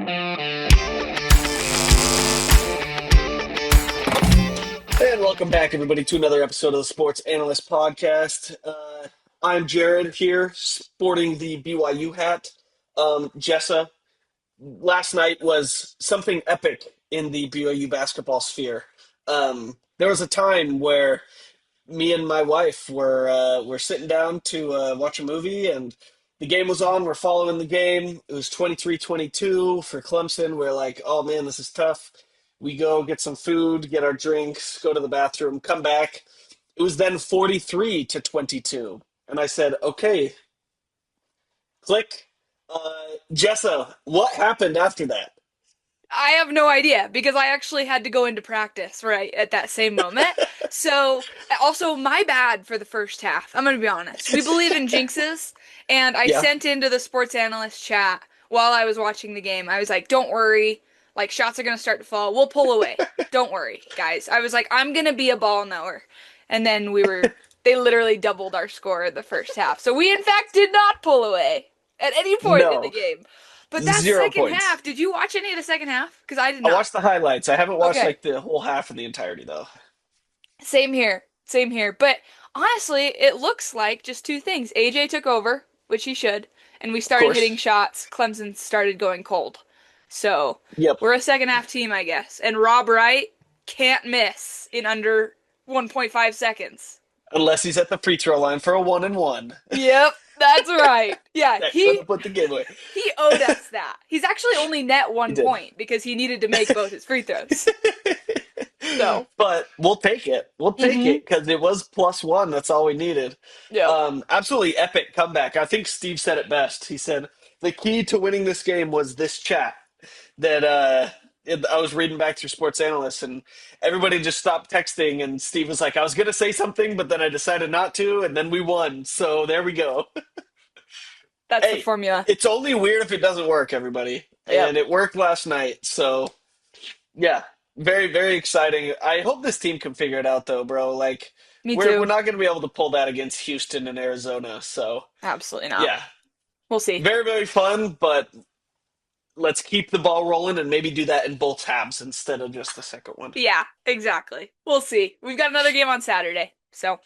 And welcome back, everybody, to another episode of the Sports Analyst Podcast. I'm Jared here, sporting the BYU hat. Jessa, last night was something epic in the BYU basketball sphere. There was a time where me and my wife were sitting down to watch a movie, and the game was on. We're following the game. It was 23-22 for Clemson. We're like, oh man, this is tough. We go get some food, get our drinks, go to the bathroom, come back. It was then 43-22. And I said, okay, click. Jessa, what happened after that? I have no idea because I actually had to go into practice right at that same moment. So, also my bad for the first half. I'm gonna be honest. We believe in jinxes, and I Yeah, sent into the sports analyst chat while I was watching the game. I was like, "Don't worry, like shots are gonna start to fall. We'll pull away. Don't worry, guys." I was like, "I'm gonna be a ball knower," and then they literally doubled our score in the first half. So we in fact did not pull away at any point in the no, game. But that 0 points. second half, did you watch any of the second half? Because I did I not. watched the highlights. I haven't watched Okay. like the whole half of the entirety, though. Of Same here. Same here. But honestly, it looks like just two things. AJ took over, which he should, and we started hitting course. shots. Clemson started going cold. So Yep. we're a second half team, I guess. And Rob Wright can't miss in under 1.5 seconds. Unless he's at the free throw line for a 1-and-1. Yep, that's right. Yeah, That could he have put the game away. he owed us that. He's actually only net He one did. point because he needed to make both his free throws. So, But we'll take it. We'll take mm-hmm. it because it was +1. That's all we needed. Yep. Absolutely epic comeback. I think Steve said it best. He said the key to winning this game was this chat that I was reading back through Sports Analysts, and everybody just stopped texting. And Steve was like, I was going to say something, but then I decided not to, and then we won. So there we go. That's the Hey, formula. it's only weird if it doesn't work, everybody. Yep. And it worked last night. So, yeah, very, very exciting. I hope this team can figure it out, though, bro. Like, Me we're too. not going to be able to pull that against Houston and Arizona. So, Absolutely not. yeah, We'll see. very, very fun. But let's keep the ball rolling and maybe do that in both halves instead of just the second one. Yeah, exactly. We'll see. We've got another game on Saturday. So,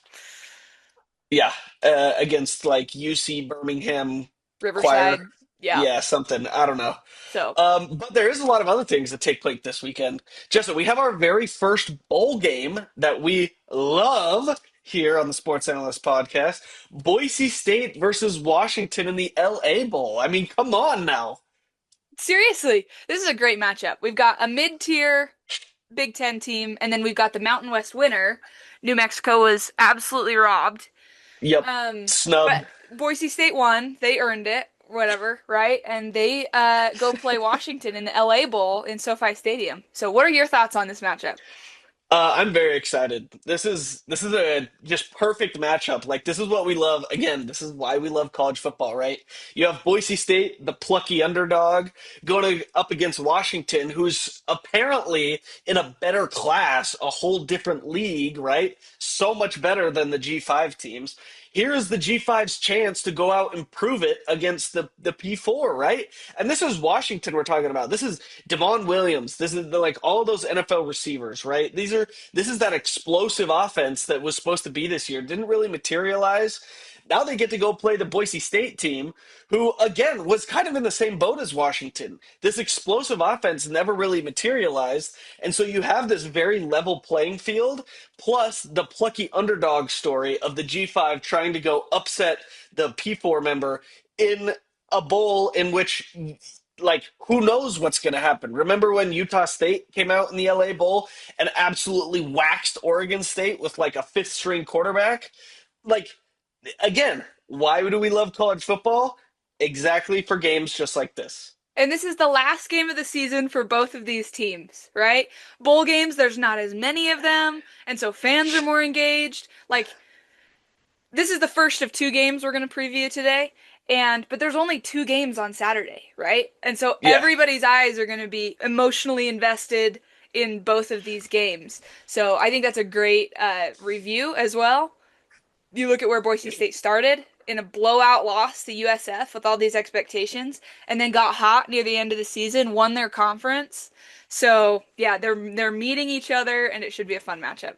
Yeah, against like UC Birmingham Choir. Riverside. Yeah. Yeah, something. I don't know. So, But there is a lot of other things that take place this weekend. Justin, we have our very first bowl game that we love here on the Sports Analyst Podcast. Boise State versus Washington in the LA Bowl. I mean, come on now. seriously, this is a great matchup. We've got a mid-tier Big Ten team, and then we've got the Mountain West winner. New Mexico was absolutely robbed. Yep. But Snubbed. Boise State won. They earned it, whatever, right? And they go play Washington in the LA Bowl in SoFi Stadium. So, what are your thoughts on this matchup? I'm very excited. This is a just perfect matchup. Like this is what we love. Again, this is why we love college football, right? You have Boise State, the plucky underdog, going up against Washington, who's apparently in a better class, a whole different league, right? So much better than the G5 teams. Here is the G5's chance to go out and prove it against the P4, right? And this is Washington we're talking about. This is Devon Williams. This is like all those NFL receivers, right? This is that explosive offense that was supposed to be this year. Didn't really materialize. Now they get to go play the Boise State team, who again was kind of in the same boat as Washington. This explosive offense never really materialized, and so you have this very level playing field, plus the plucky underdog story of the G5 trying to go upset the P4 member in a bowl in which like who knows what's going to happen. Remember when Utah State came out in the LA Bowl and absolutely waxed Oregon State with like a fifth string quarterback? Like again, why do we love college football? Exactly for games just like this. And this is the last game of the season for both of these teams, right? Bowl games, there's not as many of them, and so fans are more engaged. Like, this is the first of two games we're going to preview today, but there's only two games on Saturday, right? And so Yeah. everybody's eyes are going to be emotionally invested in both of these games. So I think that's a great review as well. You look at where Boise State started in a blowout loss to USF with all these expectations, and then got hot near the end of the season, won their conference. So yeah, they're meeting each other, and it should be a fun matchup.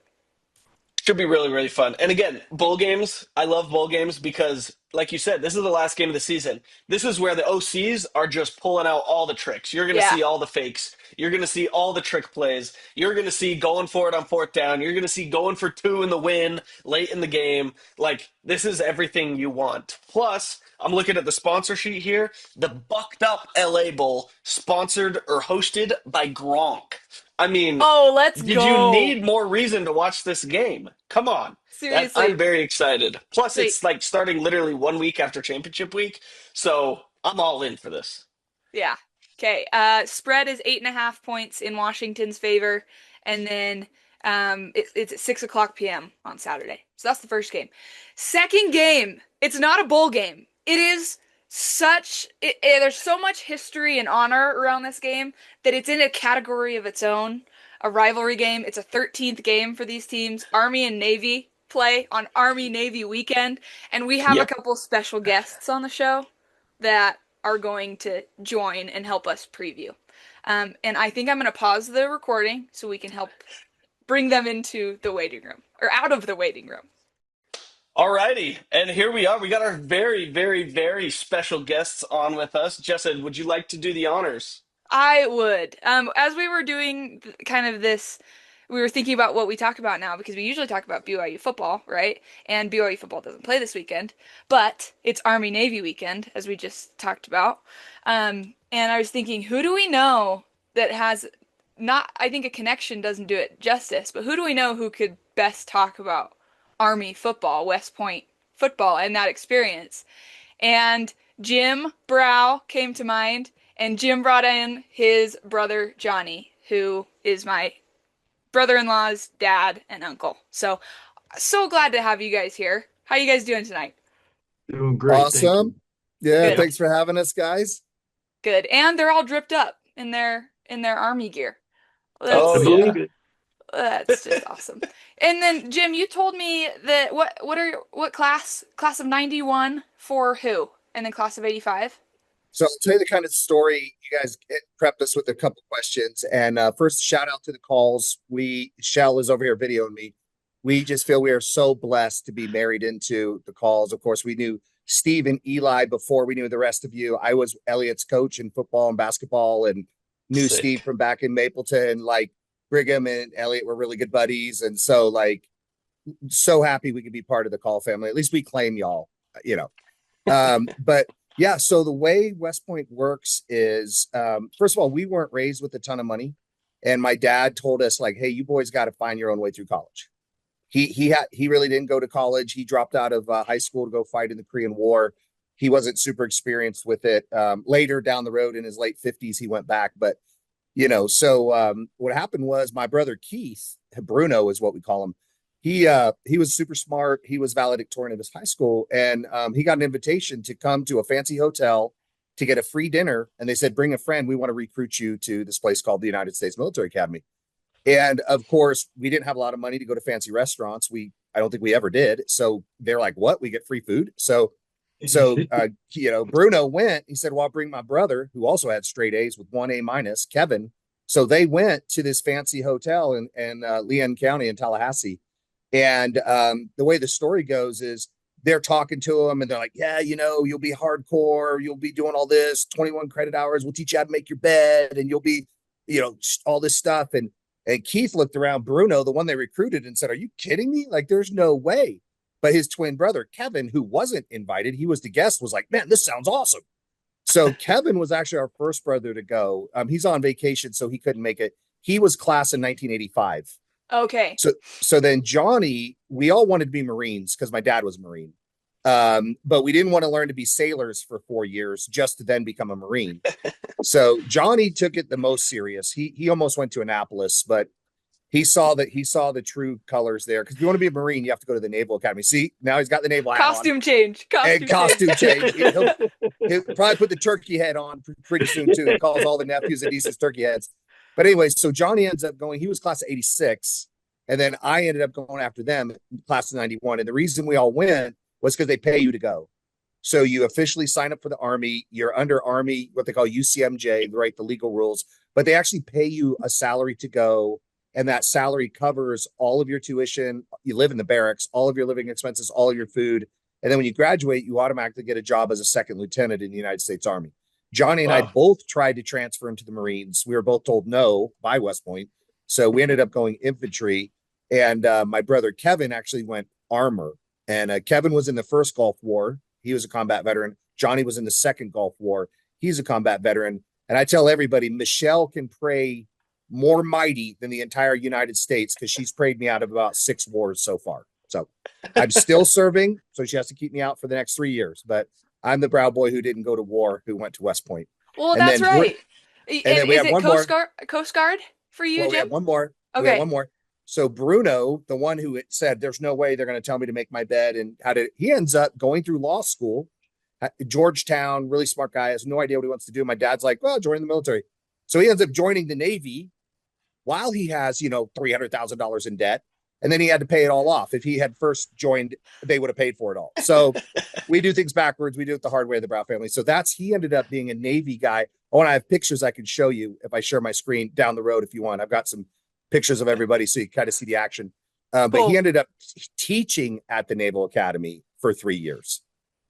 Should be really, really fun. And again, bowl games. I love bowl games because, like you said, this is the last game of the season. This is where the OCs are just pulling out all the tricks. You're going to Yeah. see all the fakes. You're going to see all the trick plays. You're going to see going for it on fourth down. You're going to see going for two in the win late in the game. Like, this is everything you want. Plus, I'm looking at the sponsor sheet here. The Bucked Up LA Bowl, sponsored or hosted by Gronk. I mean, Oh, let's did you go. need more reason to watch this game? Come on. That I'm Seriously. very excited. Plus, So it's like starting literally 1 week after championship week, so I'm all in for this. yeah. Okay. Spread is 8.5 points in Washington's favor, and then it's at 6 o'clock p.m. on Saturday. So that's the first game. Second game. It's not a bowl game. It is there's so much history and honor around this game that it's in a category of its own. A rivalry game. It's a 13th game for these teams. Army and Navy play on Army Navy weekend, and we have a Yep. couple special guests on the show that are going to join and help us preview. And I think I'm going to pause the recording so we can help bring them into the waiting room or out of the waiting room. Alrighty, and here we are. We got our very, very, very special guests on with us. Justin, would you like to do the honors? I would. As we were doing kind of this, we were thinking about what we talk about now because we usually talk about BYU football, right? And BYU football doesn't play this weekend, but it's Army Navy weekend, as we just talked about. And I was thinking, who do we know that has not, I think a connection doesn't do it justice, but who do we know who could best talk about Army football, West Point football, and that experience? And Jim Brau came to mind, and Jim brought in his brother Johnny, who is my brother-in-law's dad and uncle. So glad to have you guys here. How you guys doing tonight? Doing great, thank you. Awesome. Yeah, Good, Yeah. thanks for having us, guys. good. And they're all dripped up in their army gear. Oh, I That's yeah. believe it. that's just awesome. And then Jim, you told me that what class of 91 for who? And then class of 85? So I'll tell you the kind of story. You guys prepped us with a couple questions. And first, shout out to the calls. Shell is over here videoing me. We just feel we are so blessed to be married into the calls. Of course, we knew Steve and Eli before we knew the rest of you. I was Elliot's coach in football and basketball and knew Steve Sick. from back in Mapleton. Like Brigham and Elliot were really good buddies. And so, like, so happy we could be part of the call family. At least we claim y'all, you know. But yeah, so the way West Point works is, first of all, we weren't raised with a ton of money, and my dad told us like, "Hey, you boys got to find your own way through college." He really didn't go to college. He dropped out of high school to go fight in the Korean War. He wasn't super experienced with it. Later down the road in his late 50s, he went back. But so what happened was my brother Keith, Bruno is what we call him. He was super smart. He was valedictorian of his high school, and he got an invitation to come to a fancy hotel to get a free dinner. And they said, "Bring a friend. We want to recruit you to this place called the United States Military Academy." And of course, we didn't have a lot of money to go to fancy restaurants. I don't think we ever did. So they're like, "What? We get free food?" So Bruno went. He said, "Well, I'll bring my brother, who also had straight A's with one A minus, Kevin." So they went to this fancy hotel in Leon County in Tallahassee. And the way the story goes is they're talking to him and they're like, "Yeah, you'll be hardcore. You'll be doing all this 21 credit hours. We'll teach you how to make your bed and you'll be, all this stuff." And Keith looked around Bruno, the one they recruited, and said, "Are you kidding me? Like, there's no way." But his twin brother, Kevin, who wasn't invited, he was the guest, was like, "Man, this sounds awesome." So Kevin was actually our first brother to go. He's on vacation, so he couldn't make it. He was class in 1985. Okay. So then Johnny, we all wanted to be Marines because my dad was a Marine. But we didn't want to learn to be sailors for 4 years just to then become a Marine. So Johnny took it the most serious. He almost went to Annapolis, but he saw the true colors there. Because if you want to be a Marine, you have to go to the Naval Academy. See, now he's got the naval hat on. Costume change. And Costume change. change. He'll probably put the turkey head on pretty soon too. He calls all the nephews and nieces turkey heads. But anyway, so Johnny ends up going. He was class of 86, and then I ended up going after them, class of 91. And the reason we all went was because they pay you to go. So you officially sign up for the Army. You're under Army, what they call UCMJ, right? The legal rules, but they actually pay you a salary to go. And that salary covers all of your tuition. You live in the barracks, all of your living expenses, all of your food. And then when you graduate, you automatically get a job as a second lieutenant in the United States Army. Johnny and I Wow. both tried to transfer into the Marines. We were both told no by West Point. So we ended up going infantry. And my brother Kevin actually went armor. And Kevin was in the first Gulf War. He was a combat veteran. Johnny was in the second Gulf War. He's a combat veteran. And I tell everybody, Michelle can pray more mighty than the entire United States because she's prayed me out of about 6 wars so far. So I'm still serving. So she has to keep me out for the next 3 years. But I'm the Brau boy who didn't go to war, who went to West Point. Well, And that's then right. and And then we is have it one more. Coast Guard for you, Well, we Jim? have one more. We have Okay. one more. So Bruno, the one who said there's no way they're going to tell me to make my bed and how to, he ends up going through law school at Georgetown, really smart guy, has no idea what he wants to do. My dad's like, well, join the military. So he ends up joining the Navy while he has, $300,000 in debt. And then he had to pay it all off. If he had first joined, they would have paid for it all. So we do things backwards. We do it the hard way of the Brau family. So he ended up being a Navy guy. Oh, and I have pictures I can show you if I share my screen down the road if you want. I've got some pictures of everybody so you kind of see the action. But he Cool. ended up teaching at the Naval Academy for 3 years.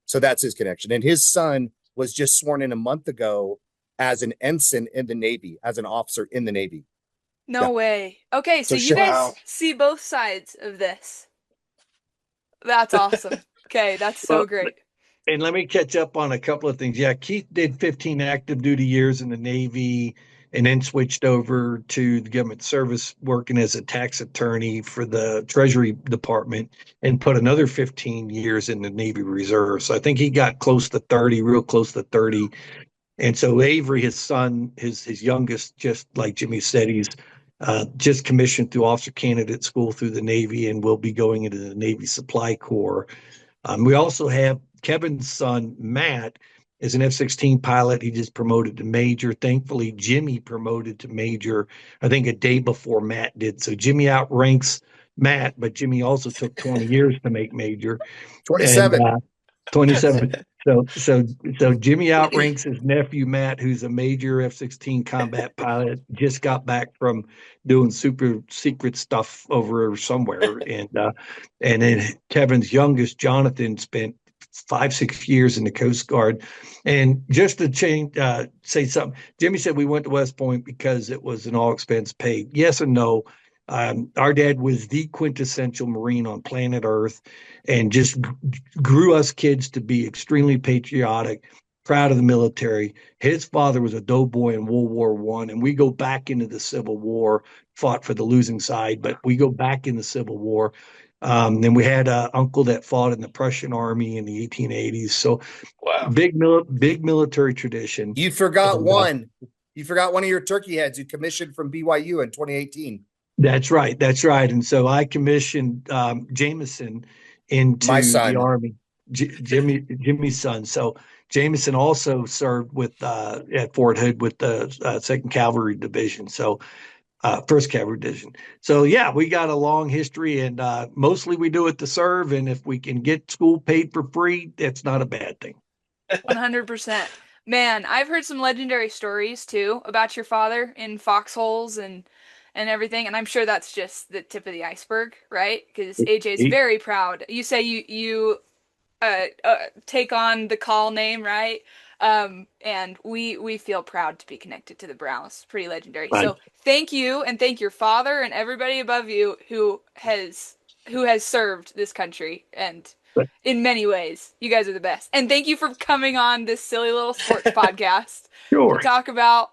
So that's his connection. And his son was just sworn in a month ago as an ensign in the Navy, as an officer in the Navy. No Yeah. way. Okay, so So you guys Wow. see both sides of this. That's awesome. Okay, that's so Well, great. And let me catch up on a couple of things. Yeah, Keith did 15 active duty years in the Navy and then switched over to the government service working as a tax attorney for the Treasury Department and put another 15 years in the Navy Reserve. So I think he got close to 30, real close to 30. And so Avery, his son, his youngest, just like Jimmy said, he's just commissioned through officer candidate school through the Navy and will be going into the Navy Supply Corps. We also have Kevin's son, Matt, is an F-16 pilot. He just promoted to major. Thankfully, Jimmy promoted to major, I think a day before Matt did. So Jimmy outranks Matt, but Jimmy also took 20 years to make major. 27. And 27. So Jimmy outranks his nephew Matt, who's a major F-16 combat pilot. Just got back from doing super secret stuff over somewhere, and then Kevin's youngest, Jonathan, spent 5-6 years in the Coast Guard. And just to say something, Jimmy said we went to West Point because it was an all expense paid. Yes and no. Our dad was the quintessential Marine on planet Earth and just grew us kids to be extremely patriotic, proud of the military. His father was a doughboy in World War I, and we go back into the Civil War, fought for the losing side, but we go back in the Civil War. And we had an uncle that fought in the Prussian army in the 1880s. So Wow. big military tradition. You forgot And, one. You forgot one of your turkey heads who commissioned from BYU in 2018. That's right. That's right. And so I commissioned Jameson into My the son. Army, Jimmy's son. So Jameson also served with at Fort Hood with the Second Cavalry Division. So First Cavalry Division. So yeah, we got a long history, and mostly we do it to serve. And if we can get school paid for free, that's not a bad thing. 100%. Man, I've heard some legendary stories too about your father in foxholes and everything, and I'm sure that's just the tip of the iceberg, right? Because AJ's He- very proud. You say you take on the call name, right? And we feel proud to be connected to the Browns. Pretty legendary. Right. So thank you, and thank your father and everybody above you who has served this country and But in many ways. You guys are the best. And thank you for coming on this silly little sports podcast to Sure. talk about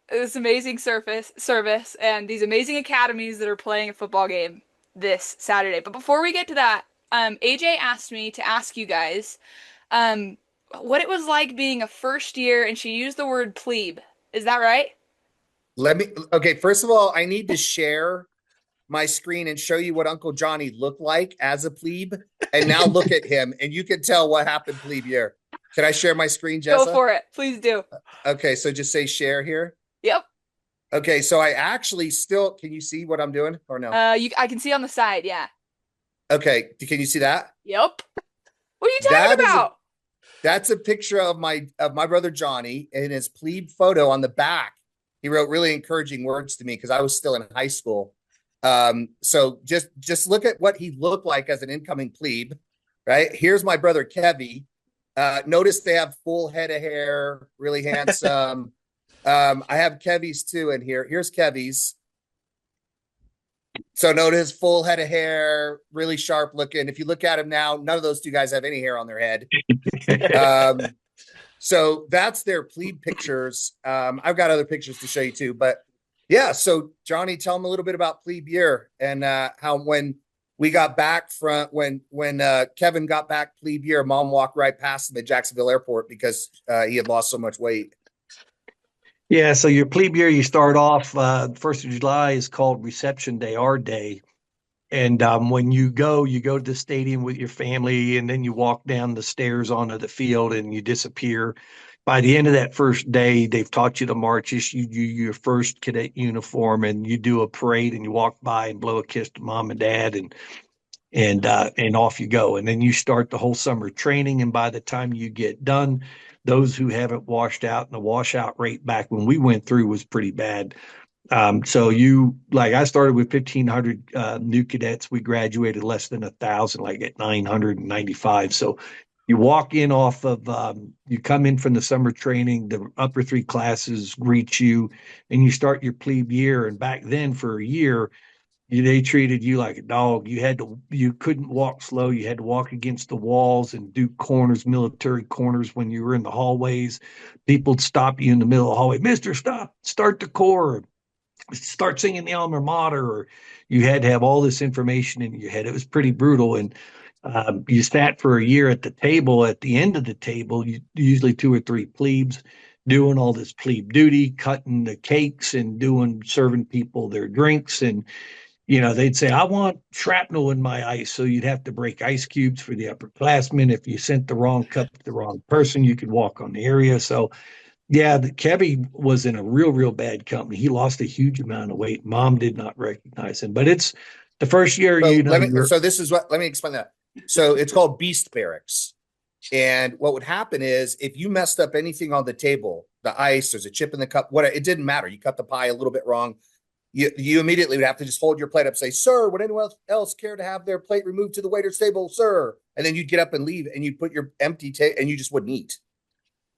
this amazing service and these amazing academies that are playing a football game this Saturday. But before we get to that, AJ asked me to ask you guys um, what it was like being a first year, and she used the word plebe. Is that right? Okay, first of all, I need to share my screen and show you what Uncle Johnny looked like as a plebe. And now look at him, and you can tell what happened plebe year. Can I share my screen, Jessa? Go for it. Please do. Okay, so just say share here. Yep. Okay, so I actually can you see what I'm doing or no? I can see on the side. Yeah. Okay, can you see that? Yep. What are you talking about? That's a picture of my brother Johnny in his plebe photo on the back. He wrote really encouraging words to me because I was still in high school. So just look at what he looked like as an incoming plebe, right? Here's my brother Kevy. Notice they have full head of hair, really handsome. I have Kevy's too in here. Here's Kevy's. So notice full head of hair, really sharp looking. If you look at him now, none of those two guys have any hair on their head. Um, so that's their plebe pictures. I've got other pictures to show you too, but yeah. So Johnny, tell them a little bit about plebe year and how when we got back from when Kevin got back plebe year, mom walked right past him at Jacksonville Airport because he had lost so much weight. Yeah, so your plebe year, you start off, 1st of July is called reception day, our day. And when you go to the stadium with your family, and then you walk down the stairs onto the field and you disappear. By the end of that first day, they've taught you the marches. You do your first cadet uniform, and you do a parade, and you walk by and blow a kiss to mom and dad, and off you go. And then you start the whole summer training. And by the time you get done, those who haven't washed out, and the washout rate back when we went through was pretty bad. So like I started with 1,500 new cadets. We graduated less than 1,000, like at 995. So you walk in off of, you come in from the summer training, the upper three classes greet you, and you start your plebe year. And back then, for a year, they treated you like a dog. You couldn't walk slow. You had to walk against the walls and do corners, military corners when you were in the hallways. People would stop you in the middle of the hallway. Mister, stop, start the corps, start singing the alma mater, or you had to have all this information in your head. It was pretty brutal. And you sat for a year at the table. At the end of the table, usually two or three plebes doing all this plebe duty, cutting the cakes and doing serving people their drinks. And they'd say, I want shrapnel in my ice. So you'd have to break ice cubes for the upperclassmen. If you sent the wrong cup to the wrong person, you could walk on the area. So yeah, the Kevy was in a real bad company. He lost a huge amount of weight. Mom did not recognize him. But it's the first year, So you're so this is what, let me explain that. So it's called Beast Barracks. And what would happen is if you messed up anything on the table, the ice, there's a chip in the cup, what it didn't matter. You cut the pie a little bit wrong. You immediately would have to just hold your plate up, say, sir, would anyone else care to have their plate removed to the waiter's table, sir? And then you'd get up and leave and you'd put your empty and you just wouldn't eat.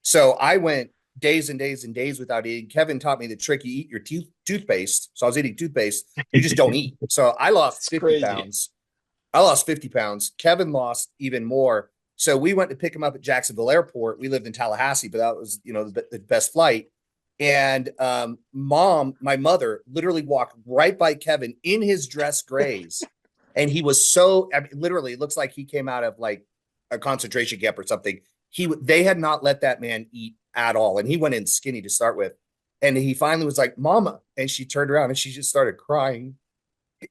So I went days and days and days without eating. Kevin taught me the trick. You eat your toothpaste. So I was eating toothpaste. You just don't eat. So I lost It's 50 crazy. pounds. I lost 50 pounds. Kevin lost even more. So we went to pick him up at Jacksonville Airport. We lived in Tallahassee, but that was, the best flight. And my mother literally walked right by Kevin in his dress grays. And he was literally, it looks like he came out of like a concentration camp or something. They had not let that man eat at all. And he went in skinny to start with. And he finally was like, Mama. And she turned around and she just started crying.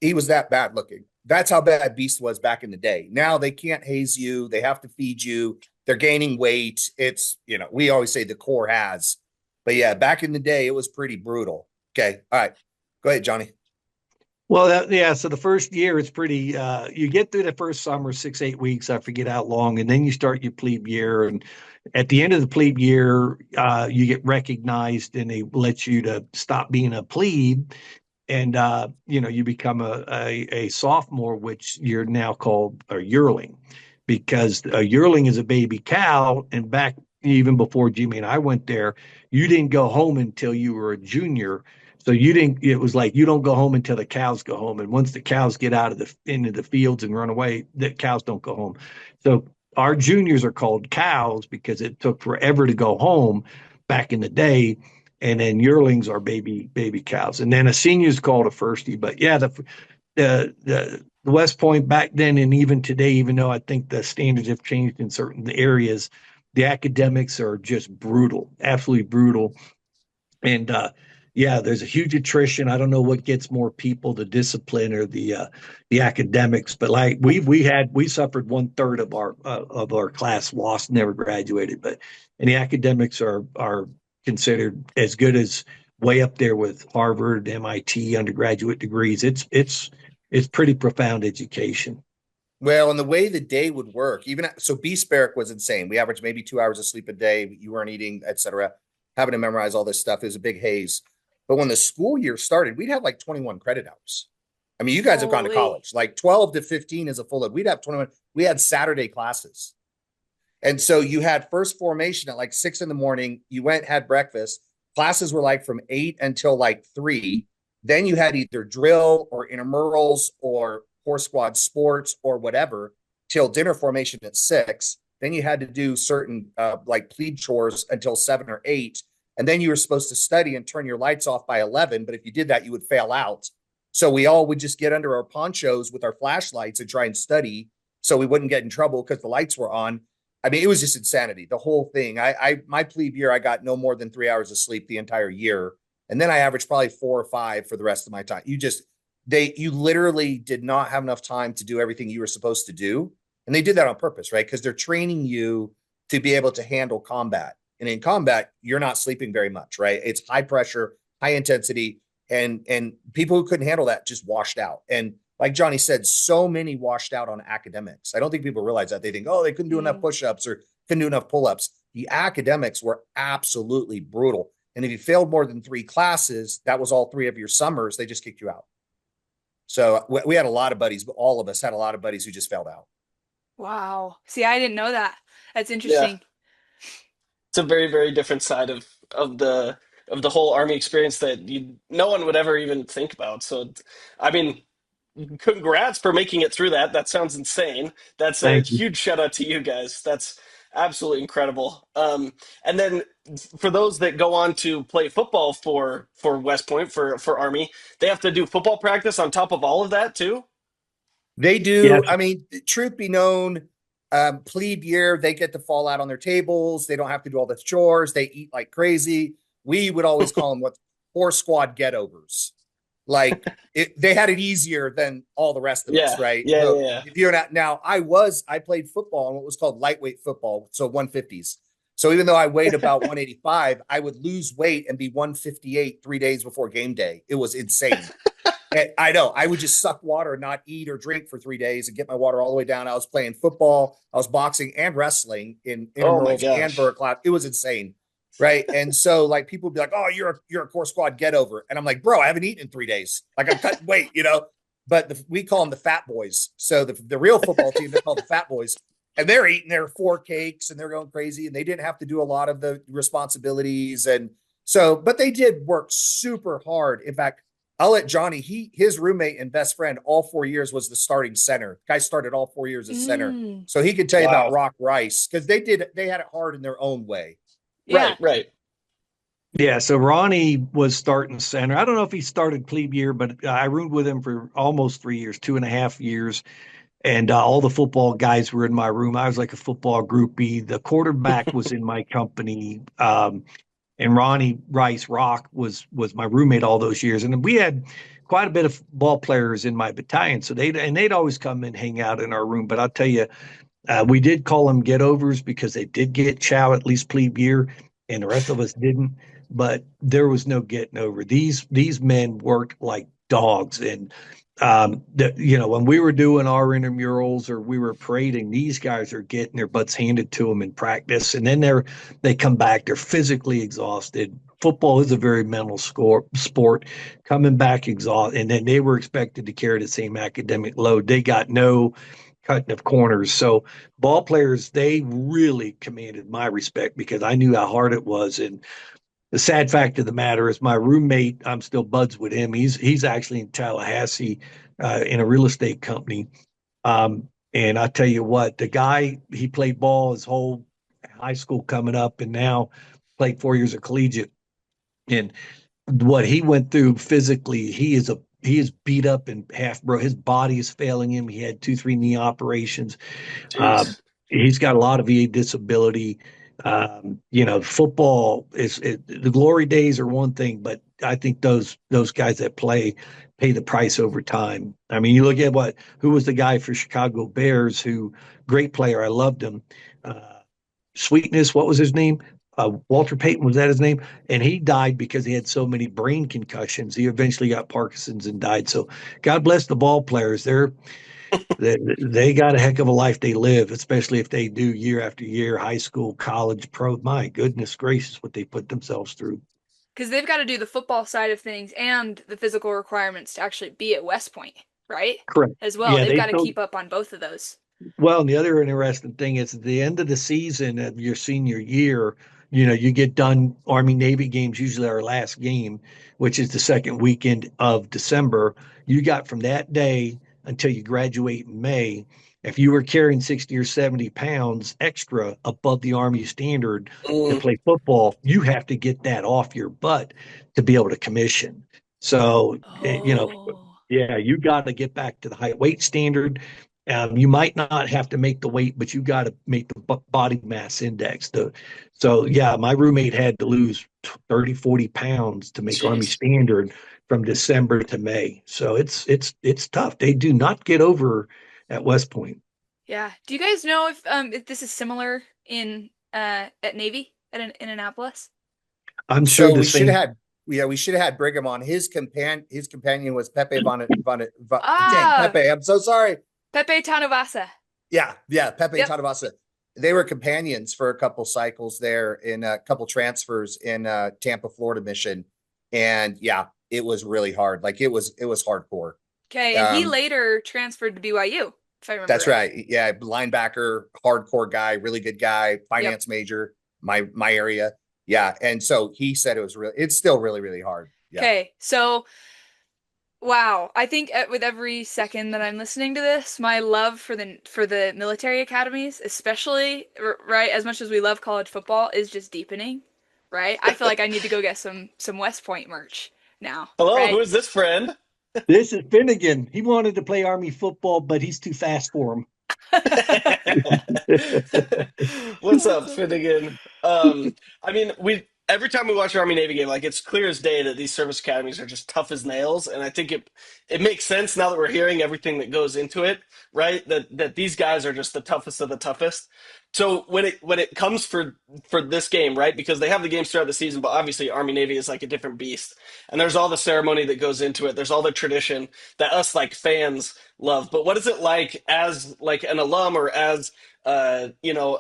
He was that bad looking. That's how bad Beast was back in the day. Now they can't haze you. They have to feed you. They're gaining weight. It's, we always say the core has. But yeah, back in the day, it was pretty brutal. Okay. All right. Go ahead, Johnny. Well, yeah. So the first year, it's pretty. You get through the first summer, 6, 8 weeks. I forget how long, and then you start your plebe year. And at the end of the plebe year, you get recognized, and they let you to stop being a plebe, and you become a sophomore, which you're now called a yearling, because a yearling is a baby cow. And back even before Jimmy and I went there, you didn't go home until you were a junior. So you didn't. It was like you don't go home until the cows go home, and once the cows get out of into the fields and run away, the cows don't go home. So our juniors are called cows because it took forever to go home back in the day, and then yearlings are baby cows, and then a senior is called a firstie. But yeah, the West Point back then and even today, even though I think the standards have changed in certain areas, the academics are just brutal, absolutely brutal. And yeah, there's a huge attrition. I don't know what gets more people, the discipline or the academics, but like we suffered 1/3 of our class lost, never graduated. But and the academics are considered as good as way up there with Harvard, MIT undergraduate degrees. It's pretty profound education. Well, and the way the day would work, even so, Beast Barrack was insane. We averaged maybe 2 hours of sleep a day. You weren't eating, etc. Having to memorize all this stuff is a big haze. But when the school year started, we'd have like 21 credit hours. I mean, you guys have gone to Holy. college. Like 12 to 15 is a full load. We'd have 21. We had Saturday classes. And so you had first formation at like 6 in the morning. You went, had breakfast. Classes were like from 8 until like 3. Then you had either drill or intramurals or horse squad sports or whatever till dinner formation at 6. Then you had to do certain like plebe chores until 7 or 8. And then you were supposed to study and turn your lights off by 11. But if you did that, you would fail out. So we all would just get under our ponchos with our flashlights and try and study so we wouldn't get in trouble because the lights were on. I mean, it was just insanity. The whole thing. My plebe year, I got no more than 3 hours of sleep the entire year, and then I averaged probably 4 or 5 for the rest of my time. You literally did not have enough time to do everything you were supposed to do, and they did that on purpose, right? Because they're training you to be able to handle combat, and in combat, you're not sleeping very much, right? It's high pressure, high intensity, and people who couldn't handle that just washed out. And like Johnny said, so many washed out on academics. I don't think people realize that. They think, oh, they couldn't do enough Mm. push-ups or couldn't do enough pull-ups. The academics were absolutely brutal. And if you failed more than 3 classes, that was all 3 of your summers, they just kicked you out. So we had a lot of buddies, but all of us had a lot of buddies who just failed out. Wow. See, I didn't know that. That's Yeah, interesting. it's a very, very different side of the whole army experience that no one would ever even think about. So, I mean, congrats for making it through that. That sounds insane. That's a Thank you. huge shout out to you guys. That's absolutely incredible. And then for those that go on to play football for West Point for Army, they have to do football practice on top of all of that too. They do. Yes. I mean, truth be known, plebe year, they get to fall out on their tables. They don't have to do all the chores. They eat like crazy. We would always call them what horse squad get overs. Like they had it easier than all the rest of us, Yeah, right? yeah, So yeah, if you're not now, I played football in what was called lightweight football, so 150s. So even though I weighed about 185, I would lose weight and be 158 3 days before game day. It was insane. I know. I would just suck water, not eat or drink for 3 days, and get my water all the way down. I was playing football, I was boxing and wrestling in oh my intramurals and gosh. vert class. It was insane, right? And so, like, people would be like, "Oh, you're a core squad get over," and I'm like, "Bro, I haven't eaten in 3 days. Like, I'm cutting weight, you know." But we call them the fat boys. So the real football team, they're called the fat boys, and they're eating their 4 cakes and they're going crazy, and they didn't have to do a lot of the responsibilities, and so, but they did work super hard. In fact, I'll let Johnny, his roommate and best friend all 4 years was the starting center. Guy started all 4 years as center. Mm. So he could tell you about Wow. Rock Rice because they had it hard in their own way. Right, Yeah. right. Yeah, so Ronnie was starting center. I don't know if he started plebe year, but I roomed with him for almost 3 years, 2.5 years. And all the football guys were in my room. I was like a football groupie. The quarterback was in my company. And Ronnie Rice Rock was my roommate all those years. And we had quite a bit of ball players in my battalion. So they'd always come and hang out in our room. But I'll tell you, we did call them get overs because they did get chow at least plebe year, and the rest of us didn't. But there was no getting over. These men worked like dogs, and when we were doing our intramurals or we were parading, these guys are getting their butts handed to them in practice, and then they come back. They're physically exhausted. Football is a very mental sport. Coming back exhausted, and then they were expected to carry the same academic load. They got no cutting of corners. So ball players, they really commanded my respect because I knew how hard it was. And the sad fact of the matter is my roommate, I'm still buds with him. He's actually in Tallahassee in a real estate company. And I tell you what, the guy, he played ball his whole high school coming up and now played 4 years of collegiate. And what he went through physically, he is beat up and half broke. His body is failing him. He had 2, 3 knee operations. Uh, Jeez. he's got a lot of VA disability. Football the glory days are one thing, but I think those guys that play pay the price over time. I mean, you look at who was the guy for Chicago Bears, who great player. I loved him. Sweetness, what was his name? Walter Payton, was that his name? And he died because he had so many brain concussions. He eventually got Parkinson's and died. So God bless the ball players. They got a heck of a life they live, especially if they do year after year, high school, college, pro. My goodness gracious, what they put themselves through. Because they've got to do the football side of things and the physical requirements to actually be at West Point, right? Correct. As well. Yeah, They've they got to still keep up on both of those. well, and the other interesting thing is at the end of the season of your senior year, you get done Army Navy games, usually our last game, which is the second weekend of December. You got from that day until you graduate in May. If you were carrying 60 or 70 pounds extra above the Army standard to Mm, play football, you have to get that off your butt to be able to commission. So, Oh. yeah, you got to get back to the height weight standard. You might not have to make the weight, but you got to make the body mass index. So, yeah, my roommate had to lose 30, 40 pounds to make Army jeez. standard from December to May. So it's tough. They do not get over at West Point. Yeah. Do you guys know if this is similar in at Navy in Annapolis? I'm sure So the we should have same. had, yeah, we should have had Brigham on. His companion was Pepe dang, Ah, Pepe. I'm so sorry. Pepe Tanavasa. Yeah, Pepe and Yep. Tadavasa. They were companions for a couple cycles there in a couple transfers in Tampa, Florida mission. And yeah, it was really hard. Like it was hardcore. Okay, and he Um, later transferred to BYU, if I remember that's right. right. Yeah, linebacker, hardcore guy, really good guy, Yep. finance major, my area. Yeah. And so he said it's still really, really hard. Yeah. Okay, so wow, I think with every second that I'm listening to this, my love for the military academies, especially right, as much as we love college football, is just deepening, right? I feel like I need to go get some West Point merch now, Hello, who right? is this friend? This is Finnegan. He wanted to play Army football, but he's too fast for him. What's That's up, so funny. Finnegan? I mean, we every time we watch an Army Navy game, like it's clear as day that these service academies are just tough as nails, and I think it makes sense now that we're hearing everything that goes into it, right? That these guys are just the toughest of the toughest. So when it comes for this game, right? Because they have the games throughout the season, but obviously Army Navy is like a different beast, and there's all the ceremony that goes into it. There's all the tradition that us like fans love. But what is it like as like an alum or as a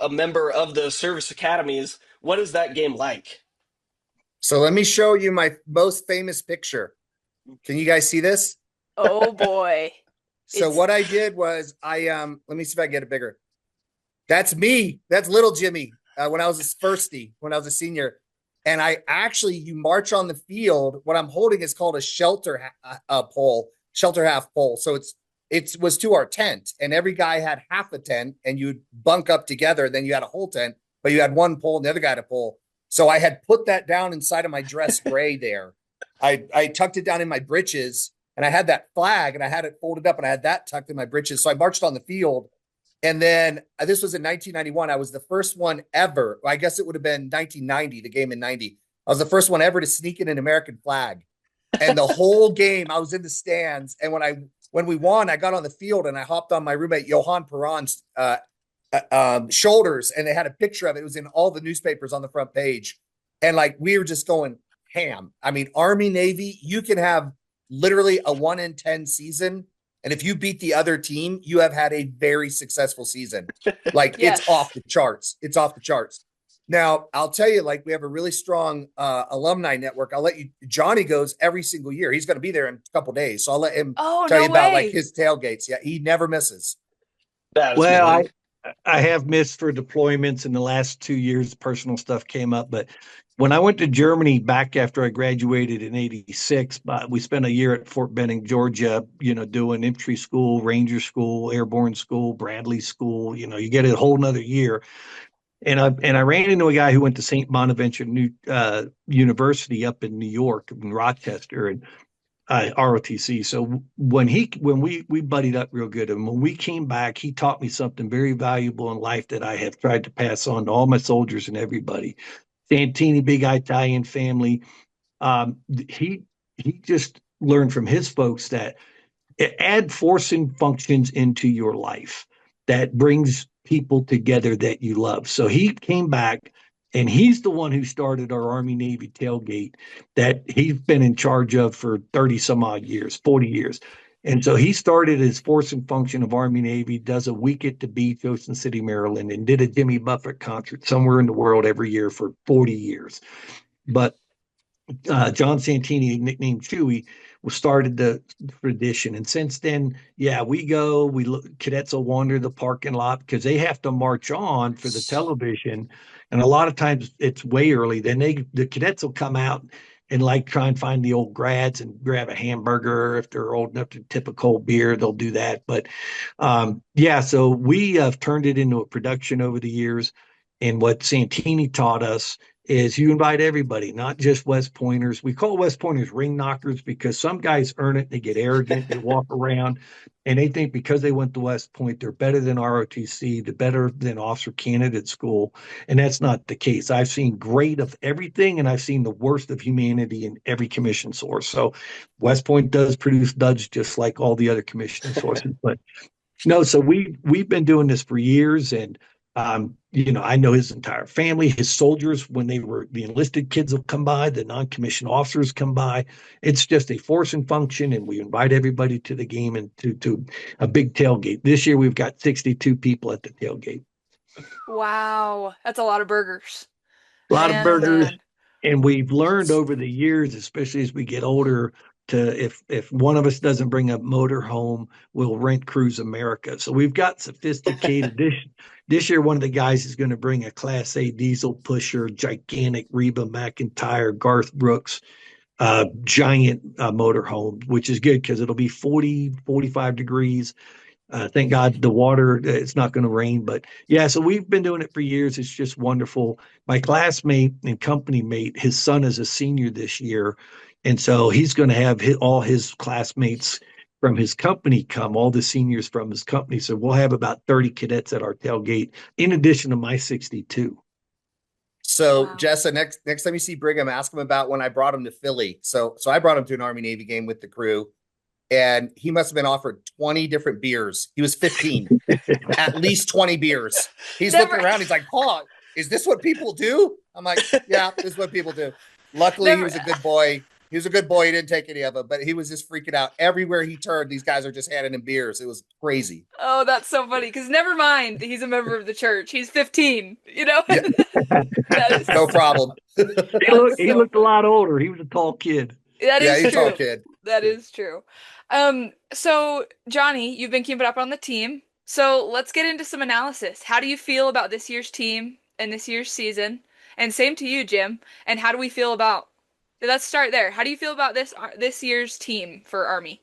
member of the service academies? What is that game like? So let me show you my most famous picture. Can you guys see this? Oh boy. So It's what I did was let me see if I can get it bigger. That's me. That's little Jimmy when I was a firstie, when I was a senior. And you march on the field. What I'm holding is called a pole, shelter half pole. So it was to our tent, and every guy had half a tent, and you'd bunk up together. Then you had a whole tent, but you had one pole, and the other guy had a pole. So I had put that down inside of my dress gray there. I tucked it down in my breeches, and I had that flag, and I had it folded up, and I had that tucked in my breeches. So I marched on the field, and then this was in 1991. I was the first one ever. I guess it would have been 1990, the game in 90. I was the first one ever to sneak in an American flag. And the whole game, I was in the stands. And when we won, I got on the field and I hopped on my roommate Johan Perron's shoulders, and they had a picture of it. It was in all the newspapers on the front page. And like we were just going ham. I mean, Army, Navy, you can have literally a 1 in 10 season. And if you beat the other team, you have had a very successful season. Like it's off yes. the charts. It's off the charts. Now, I'll tell you, like we have a really strong alumni network. I'll let you, Johnny goes every single year. He's going to be there in a couple days. So I'll let him Oh, tell you no about like way. his tailgates. Yeah, he never misses. That is Well, amazing. I have missed for deployments in the last 2 years. Personal stuff came up, but when I went to Germany back after I graduated in '86, but we spent a year at Fort Benning, Georgia, doing infantry school, Ranger school, airborne school, Bradley school. You get a whole nother year. And I ran into a guy who went to St. Bonaventure University up in New York, in Rochester, and ROTC. So when we buddied up real good, and when we came back, he taught me something very valuable in life that I have tried to pass on to all my soldiers and everybody. Santini, big Italian family. He just learned from his folks that add forcing functions into your life that brings people together that you love. So he came back and he's the one who started our Army Navy tailgate that he's been in charge of for 30 some odd years, 40 years. And so he started his force and function of Army Navy, does a week at the beach, Ocean City, Maryland, and did a Jimmy Buffett concert somewhere in the world every year for 40 years. But John Santini, nicknamed Chewy, started the tradition. And since then, yeah, cadets will wander the parking lot because they have to march on for the television. And a lot of times it's way early. Then the cadets will come out and like try and find the old grads and grab a hamburger. If they're old enough to tip a cold beer, they'll do that. But yeah, so we have turned it into a production over the years. And what Santini taught us is you invite everybody, not just West Pointers. We call West Pointers ring knockers because some guys earn it. They get arrogant. They walk around and they think because they went to West Point, they're better than ROTC, they're better than officer candidate school. And that's not the case. I've seen great of everything and I've seen the worst of humanity in every commission source. So West Point does produce duds just like all the other commissioning sources. But no, so we've been doing this for years, and I know his entire family, his soldiers, when they were the enlisted kids will come by, the non-commissioned officers come by. It's just a force and function, and we invite everybody to the game and to a big tailgate. This year we've got 62 people at the tailgate. Wow, that's a lot of burgers. A lot of Man, oh burgers, man. and we've learned over the years, especially as we get older, to if one of us doesn't bring a motor home, we'll rent Cruise America. So we've got sophisticated. This year, one of the guys is going to bring a Class A diesel pusher, gigantic Reba McEntire, Garth Brooks, giant motorhome, which is good because it'll be 40, 45 degrees. Thank God the water, it's not going to rain. But yeah, so we've been doing it for years. It's just wonderful. My classmate and company mate, his son is a senior this year. And so he's going to have all his classmates from his company come, all the seniors from his company. So we'll have about 30 cadets at our tailgate, in addition to my 62. So Wow. Jessa, next time you see Brigham, ask him about when I brought him to Philly. So I brought him to an Army Navy game with the crew, and he must have been offered 20 different beers. He was 15, at least 20 beers. He's Never, looking around. He's like, Paul, is this what people do? I'm like, yeah, this is what people do. Luckily, he never. was a good boy. He was a good boy. He didn't take any of them, but he was just freaking out. Everywhere he turned, these guys are just handing him beers. It was crazy. Oh, that's so funny. Because never mind, he's a member of the church. He's 15. Yeah, That is no problem. that's He so looked a funny. lot older. He was a tall kid. That Yeah, is he's a tall true. kid. That is true. So Johnny, you've been keeping up on the team. So let's get into some analysis. How do you feel about this year's team and this year's season? And same to you, Jim. And how do we feel about? Let's start there. How do you feel about this year's team for Army?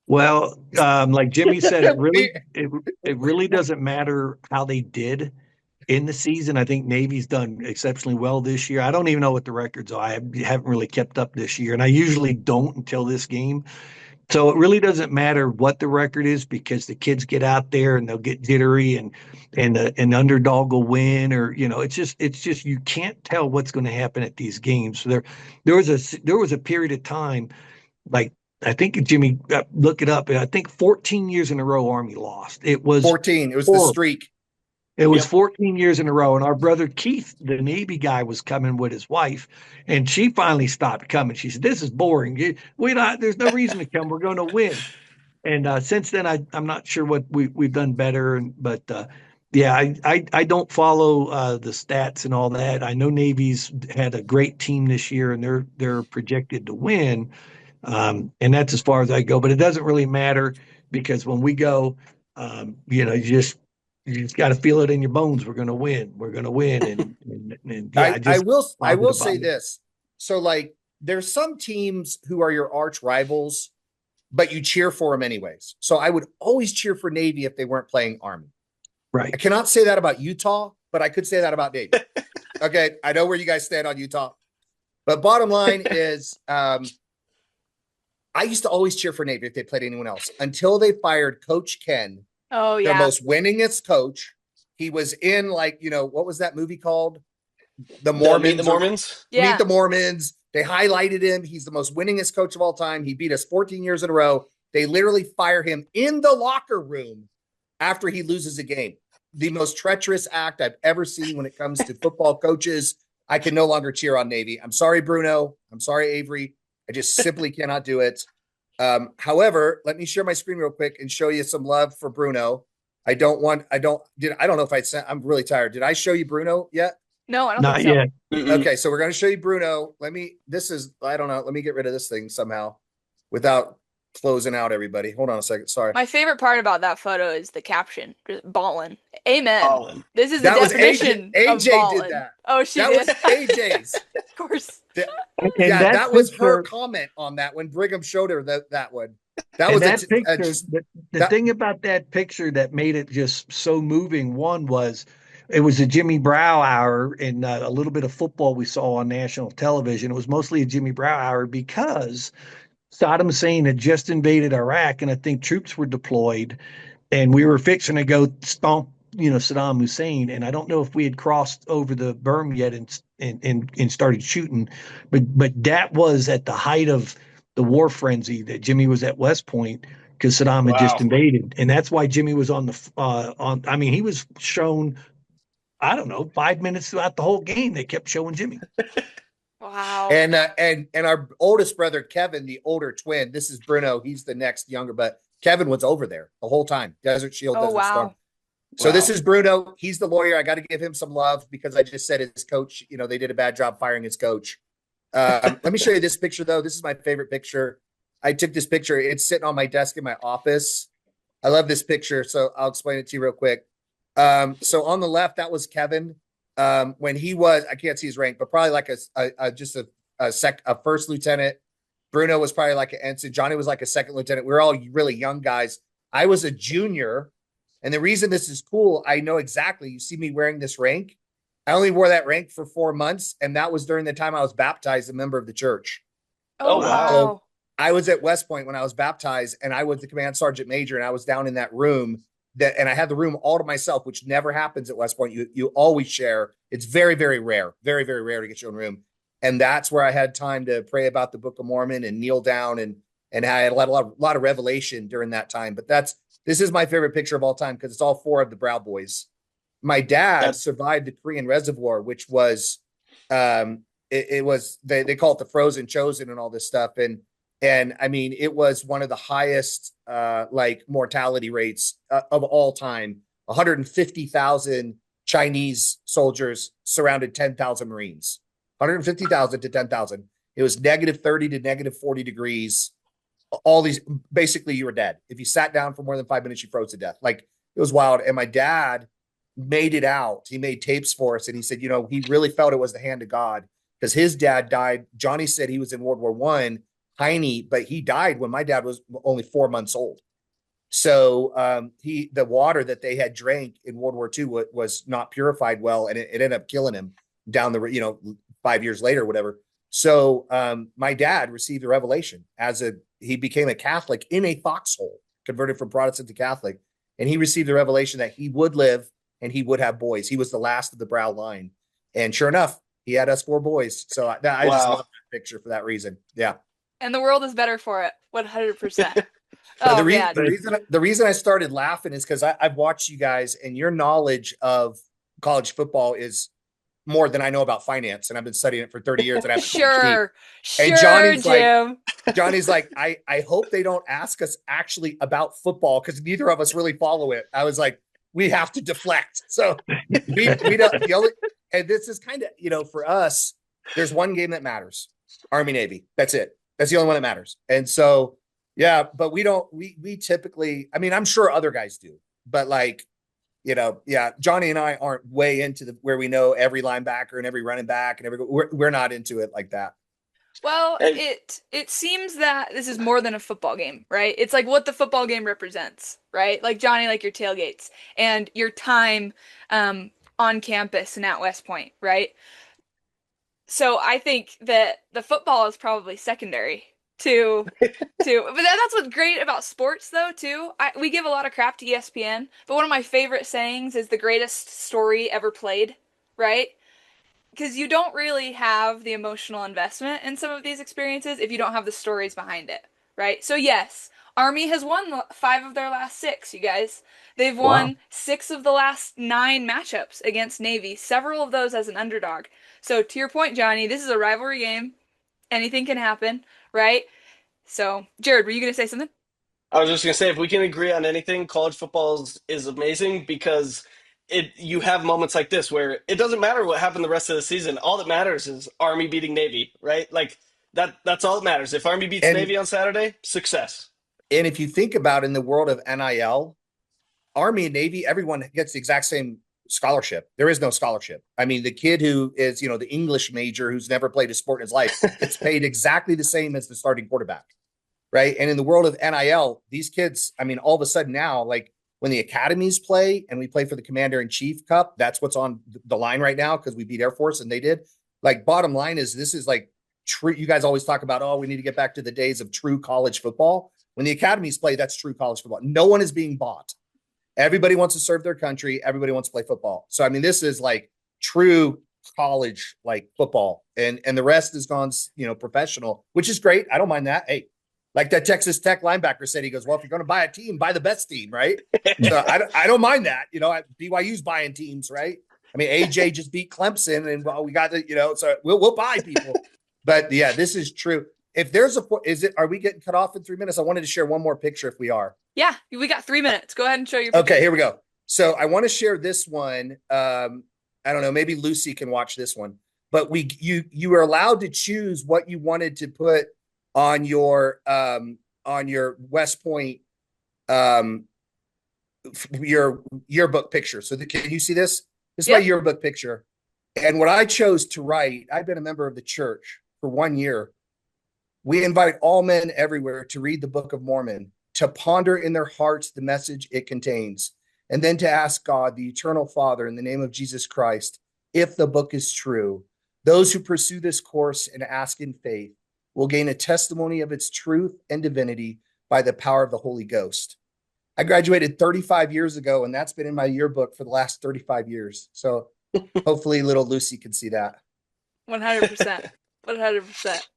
Well, like Jimmy said, We- it really doesn't matter how they did in the season. I think Navy's done exceptionally well this year. I don't even know what the records are. I haven't really kept up this year, and I usually don't until this game. So it really doesn't matter what the record is because the kids get out there and they'll get jittery and an underdog will win, or it's just you can't tell what's going to happen at these games. So there was a period of time, like I think Jimmy, look it up. I think 14 years in a row Army lost. It was 14. It was the horrible. streak. It was Yep. 14 years in a row. And our brother Keith, the Navy guy, was coming with his wife, and she finally stopped coming. She said, "This is boring. There's no reason to come. We're going to win." And since then, I'm not sure what we've done better. But yeah, I don't follow the stats and all that. I know Navy's had a great team this year, and they're projected to win. And that's as far as I go. But it doesn't really matter because when we go, you just got to feel it in your bones. We're going to win. We're going to win. And yeah, I just will positive say about it. this. So like there's some teams who are your arch rivals, but you cheer for them anyways. So I would always cheer for Navy if they weren't playing Army. Right. I cannot say that about Utah, but I could say that about Navy. Okay, I know where you guys stand on Utah. But bottom line is I used to always cheer for Navy if they played anyone else until they fired Coach Ken, Oh their yeah. most winningest coach. He was in what was that movie called? The Mormons. Meet the Mormons. Yeah. Meet the Mormons. They highlighted him. He's the most winningest coach of all time. He beat us 14 years in a row. They literally fire him in the locker room after he loses a game. The most treacherous act I've ever seen when it comes to football coaches. I can no longer cheer on Navy. I'm sorry, Bruno. I'm sorry, Avery. I just simply cannot do it. However, let me share my screen real quick and show you some love for Bruno. I don't know if I sent, I'm really tired. Did I show you Bruno yet? No, I don't think Not so. yet. Mm-mm. Okay, so we're going to show you Bruno. I don't know. Let me get rid of this thing somehow without closing out everybody. Hold on a second. Sorry. My favorite part about that photo is the caption, just ballin'. Amen. Colin. This is the That was AJ. definition of AJ did ballin'. that. Oh, she That did. was AJ's. Of course. And Yeah, that that was her picture, comment on that when Brigham showed her that one. That and was that picture, just the that. thing about that picture that made it just so moving, one was it was a Jimmy Brau hour and a little bit of football we saw on national television. It was mostly a Jimmy Brau hour because Saddam Hussein had just invaded Iraq, and I think troops were deployed, and we were fixing to go stomp, Saddam Hussein. And I don't know if we had crossed over the berm yet and started shooting, but that was at the height of the war frenzy that Jimmy was at West Point because Saddam had just Wow. invaded, and that's why Jimmy was on the on. I mean, he was shown. I don't know, 5 minutes throughout the whole game. They kept showing Jimmy. Wow. And our oldest brother Kevin, the older twin. This is Bruno. He's the next younger, but Kevin was over there the whole time. Desert Shield, Oh, Desert Storm. wow. So this Wow. is Bruno. He's the lawyer. I got to give him some love because I just said his coach. They did a bad job firing his coach. Let me show you this picture though. This is my favorite picture. I took this picture. It's sitting on my desk in my office. I love this picture, so I'll explain it to you real quick. So on the left, that was Kevin when he was, I can't see his rank, but probably like a first lieutenant. Bruno was probably like an ensign. Johnny was like a second lieutenant. We were all really young guys. I was a junior. And the reason this is cool, I know exactly. You see me wearing this rank. I only wore that rank for 4 months. And that was during the time I was baptized, a member of the church. Oh, Oh, wow. So wow. I was at West Point when I was baptized, and I was the command sergeant major, and I was down in that room and I had the room all to myself, which never happens at West Point. You always share. It's very, very rare, very, very rare to get your own room. And that's where I had time to pray about the Book of Mormon and kneel down, and I had a lot of revelation during that time. But this is my favorite picture of all time because it's all four of the Brow boys. My dad That, survived the Korean Reservoir, which was it was they call it the frozen chosen and all this stuff. And I mean, it was one of the highest like mortality rates of all time. 150,000 Chinese soldiers surrounded 10,000 Marines. 150,000 to 10,000. It was -30 to -40 degrees. All these, basically, you were dead. If you sat down for more than 5 minutes, you froze to death. Like, it was wild. And my dad made it out. He made tapes for us. And he said, he really felt it was the hand of God because his dad died. Johnny said he was in World War One, tiny, but he died when my dad was only 4 months old. So the water that they had drank in World War II was not purified well, and it ended up killing him down the 5 years later, whatever. So my dad received a revelation he became a Catholic in a foxhole, converted from Protestant to Catholic, and he received the revelation that he would live and he would have boys. He was the last of the Brow line, and sure enough, he had us four boys. So I just love wow. that picture for that reason. Yeah. And the world is better for it. 100%. But Oh, man. the reason I started laughing is because I've watched you guys, and your knowledge of college football is more than I know about finance, and I've been studying it for 30 years and I have a PhD. Sure. And Sure, Jim. Johnny's like, I hope they don't ask us actually about football because neither of us really follow it. I was like, we have to deflect. So we don't and this is kind of, for us, there's one game that matters. Army Navy. That's it. That's the only one that matters. And so yeah, but we typically, I mean, I'm sure other guys do, but like, yeah, Johnny and I aren't way into where we know every linebacker and every running back and we're not into it like that. Well, And it seems that this is more than a football game, right? It's like what the football game represents, right? Like Johnny, like your tailgates and your time on campus and at West Point, right? So I think that the football is probably secondary but that's what's great about sports though too. We give a lot of crap to ESPN, but one of my favorite sayings is the greatest story ever played, right? Because you don't really have the emotional investment in some of these experiences if you don't have the stories behind it, right? So yes, Army has won 5 of their last 6, you guys. They've Wow. won 6 of the last 9 matchups against Navy, several of those as an underdog. So to your point, Johnny, this is a rivalry game. Anything can happen, right? So, Jared, were you going to say something? I was just gonna say, if we can agree on anything, college football is amazing because you have moments like this where it doesn't matter what happened the rest of the season. All that matters is Army beating Navy, right? Like that's all that matters. If Army beats And Navy on Saturday, success. if you think about in the world of NIL, Army and Navy, everyone gets the exact same scholarship. There is no scholarship. I mean, the kid who is, the English major who's never played a sport in his life gets paid exactly the same as the starting quarterback. Right. And in the world of NIL, these kids, I mean, all of a sudden now, like when the academies play and we play for the Commander in Chief Cup, that's what's on the line right now because we beat Air Force and they did. Like, bottom line is this is like true. You guys always talk about, oh, we need to get back to the days of true college football. When the academies play, that's true college football. No one is being bought. Everybody wants to serve their country. Everybody wants to play football. So, I mean, this is like true college, like football. And the rest has gone, professional, which is great. I don't mind that. Hey, like that Texas Tech linebacker said, he goes, well, if you're going to buy a team, buy the best team, right? So I don't mind that. BYU's buying teams, right? I mean, AJ just beat Clemson, and we got the, so we'll buy people. But yeah, this is true. If there's are we getting cut off in 3 minutes? I wanted to share one more picture if we are. Yeah, we got 3 minutes. Go ahead and show your picture. Okay, here we go. So I want to share this one. I don't know, maybe Lucy can watch this one. But you were allowed to choose what you wanted to put on your West Point your yearbook picture. So can you see this? This is my yearbook picture. And what I chose to write, I've been a member of the church for 1 year. We invite all men everywhere to read the Book of Mormon, to ponder in their hearts the message it contains, and then to ask God, the eternal Father, in the name of Jesus Christ, if the book is true. Those who pursue this course and ask in faith will gain a testimony of its truth and divinity by the power of the Holy Ghost. I graduated 35 years ago, and that's been in my yearbook for the last 35 years. So hopefully little Lucy can see that. 100%. 100%.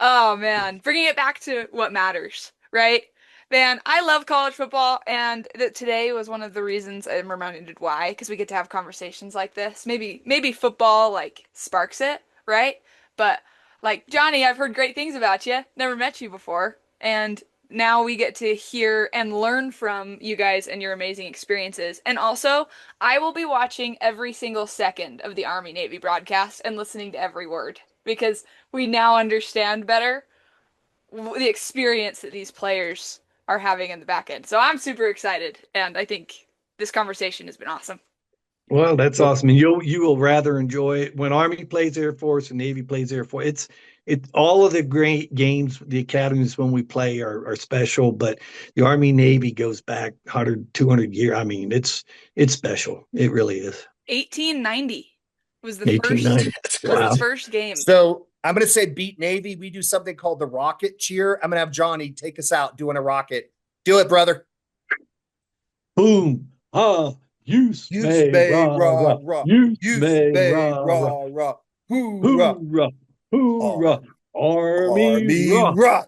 Oh, man. Bringing it back to what matters, right? Man, I love college football, and that today was one of the reasons I'm reminded why, because we get to have conversations like this. Maybe football, like, sparks it, right? But, like, Johnny, I've heard great things about you. Never met you before. And now we get to hear and learn from you guys and your amazing experiences. And also, I will be watching every single second of the Army-Navy broadcast and listening to every word, because we now understand better the experience that these players are having in the back end. So I'm super excited, and I think this conversation has been awesome. Well, that's awesome. And you will rather enjoy it when Army plays Air Force and Navy plays Air Force. It's all of the great games, the academies when we play are special, but the Army Navy goes back 100, 200 years. I mean, it's special. It really is. 1890 was the 1890. the first game. So I'm going to say beat Navy. We do something called the rocket cheer. I'm going to have Johnny take us out doing a rocket. Do it, brother. Boom. Use may rah, rah. Use may rah, rah. Hoorah. Hoorah. Hoorah. Army rah. rah.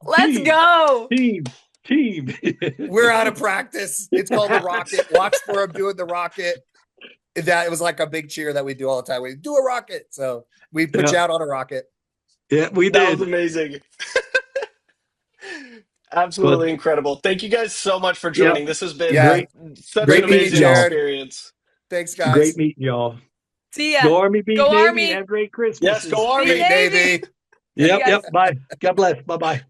Let's go. Team. We're out of practice. It's called the rocket. Watch for him doing the rocket. It was like a big cheer that we do all the time. We do a rocket. So we put you out on a rocket. Yeah, we did. That was amazing. Absolutely incredible. Thank you guys so much for joining. This has been such an amazing experience. Thanks, guys. Great meeting y'all. See ya. Go Army, beat Go Navy. Army. Have great Christmas. Yes, go Army. Beat Navy. Yep. Bye. God bless. Bye-bye.